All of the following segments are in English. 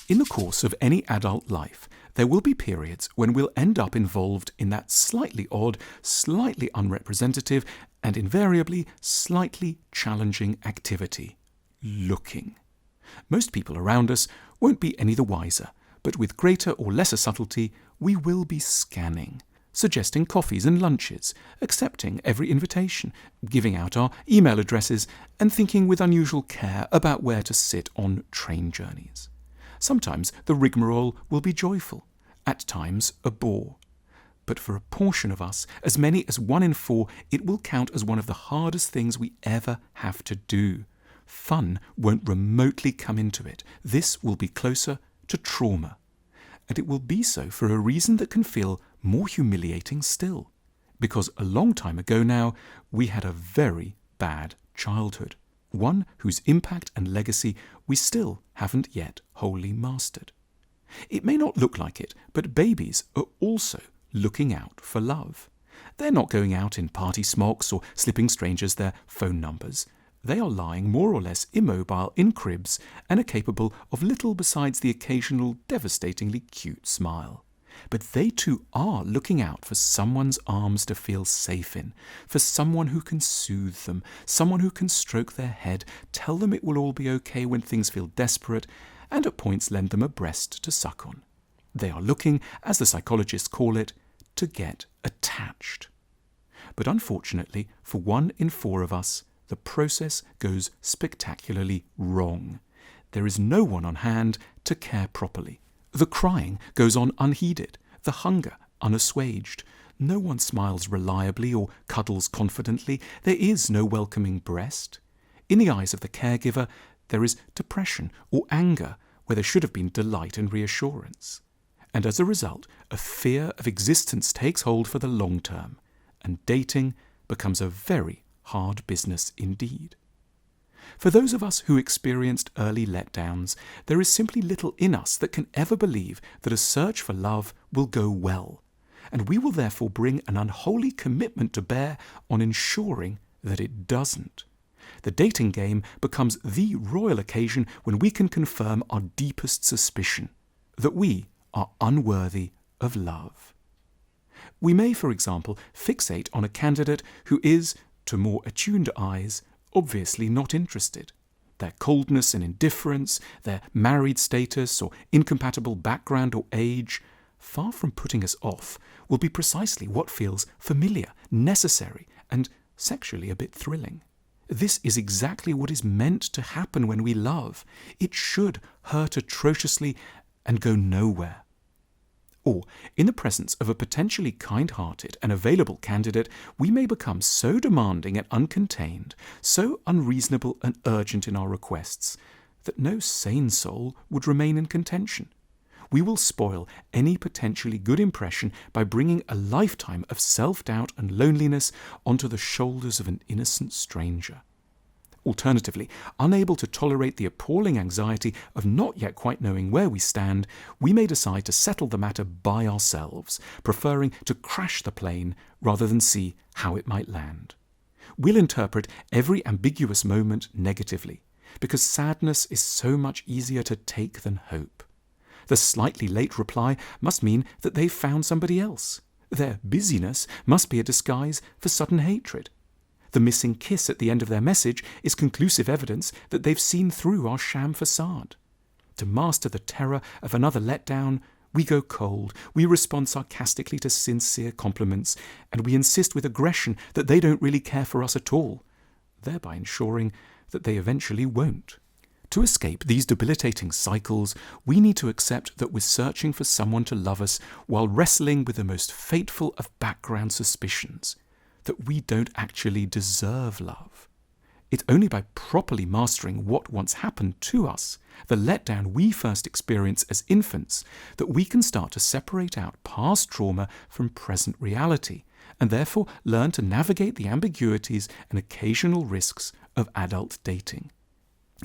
In the course of any adult life, there will be periods when we'll end up involved in that slightly odd, slightly unrepresentative, and invariably slightly challenging activity: looking. Most people around us won't be any the wiser, but with greater or lesser subtlety, we will be scanning, suggesting coffees and lunches, accepting every invitation, giving out our email addresses, and thinking with unusual care about where to sit on train journeys. Sometimes the rigmarole will be joyful, at times a bore. But for a portion of us, as many as 1 in 4, it will count as one of the hardest things we ever have to do. Fun won't remotely come into it. This will be closer to trauma. And it will be so for a reason that can feel more humiliating still. Because a long time ago now, we had a very bad childhood. One whose impact and legacy we still haven't yet wholly mastered. It may not look like it, but babies are also looking out for love. They're not going out in party smocks or slipping strangers their phone numbers. They are lying more or less immobile in cribs and are capable of little besides the occasional devastatingly cute smile. But they too are looking out for someone's arms to feel safe in, for someone who can soothe them, someone who can stroke their head, tell them it will all be okay when things feel desperate, and at points lend them a breast to suck on. They are looking, as the psychologists call it, to get attached. But unfortunately, for 1 in 4 of us, the process goes spectacularly wrong. There is no one on hand to care properly. The crying goes on unheeded, the hunger unassuaged. No one smiles reliably or cuddles confidently. There is no welcoming breast. In the eyes of the caregiver, there is depression or anger where there should have been delight and reassurance. And as a result, a fear of existence takes hold for the long term, and dating becomes a very hard business indeed. For those of us who experienced early letdowns, there is simply little in us that can ever believe that a search for love will go well, and we will therefore bring an unholy commitment to bear on ensuring that it doesn't. The dating game becomes the royal occasion when we can confirm our deepest suspicion, that we are unworthy of love. We may, for example, fixate on a candidate who is, to more attuned eyes, obviously not interested. Their coldness and indifference, their married status or incompatible background or age, far from putting us off, will be precisely what feels familiar, necessary, and sexually a bit thrilling. This is exactly what is meant to happen when we love. It should hurt atrociously and go nowhere. Or, in the presence of a potentially kind-hearted and available candidate, we may become so demanding and uncontained, so unreasonable and urgent in our requests, that no sane soul would remain in contention. We will spoil any potentially good impression by bringing a lifetime of self-doubt and loneliness onto the shoulders of an innocent stranger. Alternatively, unable to tolerate the appalling anxiety of not yet quite knowing where we stand, we may decide to settle the matter by ourselves, preferring to crash the plane rather than see how it might land. We'll interpret every ambiguous moment negatively, because sadness is so much easier to take than hope. The slightly late reply must mean that they've found somebody else. Their busyness must be a disguise for sudden hatred. The missing kiss at the end of their message is conclusive evidence that they've seen through our sham facade. To master the terror of another letdown, we go cold, we respond sarcastically to sincere compliments, and we insist with aggression that they don't really care for us at all, thereby ensuring that they eventually won't. To escape these debilitating cycles, we need to accept that we're searching for someone to love us while wrestling with the most fateful of background suspicions, that we don't actually deserve love. It's only by properly mastering what once happened to us, the letdown we first experience as infants, that we can start to separate out past trauma from present reality, and therefore learn to navigate the ambiguities and occasional risks of adult dating.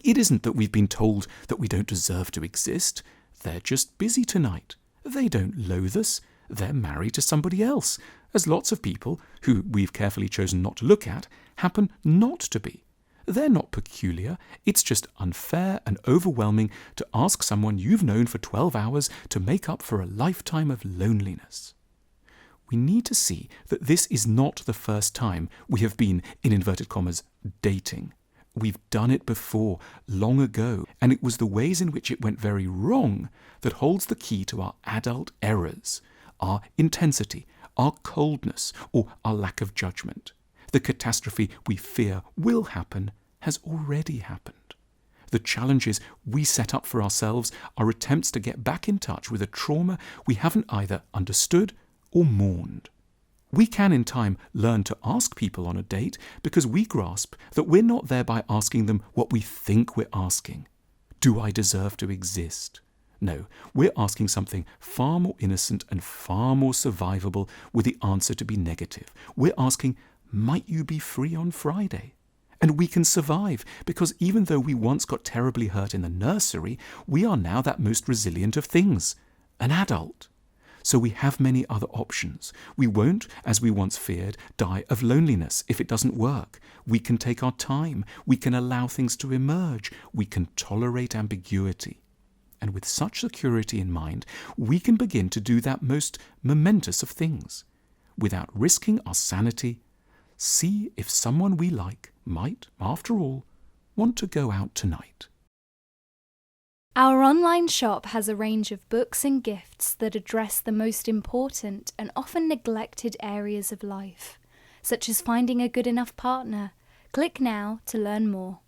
It isn't that we've been told that we don't deserve to exist. They're just busy tonight. They don't loathe us. They're married to somebody else, as lots of people, who we've carefully chosen not to look at, happen not to be. They're not peculiar. It's just unfair and overwhelming to ask someone you've known for 12 hours to make up for a lifetime of loneliness. We need to see that this is not the first time we have been, in inverted commas, dating. We've done it before, long ago, and it was the ways in which it went very wrong that holds the key to our adult errors, our intensity, our coldness, or our lack of judgment. The catastrophe we fear will happen has already happened. The challenges we set up for ourselves are attempts to get back in touch with a trauma we haven't either understood or mourned. We can in time learn to ask people on a date because we grasp that we're not there by asking them what we think we're asking. Do I deserve to exist? No, we're asking something far more innocent and far more survivable with the answer to be negative. We're asking, might you be free on Friday? And we can survive because even though we once got terribly hurt in the nursery, we are now that most resilient of things, an adult. So we have many other options. We won't, as we once feared, die of loneliness if it doesn't work. We can take our time. We can allow things to emerge. We can tolerate ambiguity. And with such security in mind, we can begin to do that most momentous of things. Without risking our sanity, see if someone we like might, after all, want to go out tonight. Our online shop has a range of books and gifts that address the most important and often neglected areas of life, such as finding a good enough partner. Click now to learn more.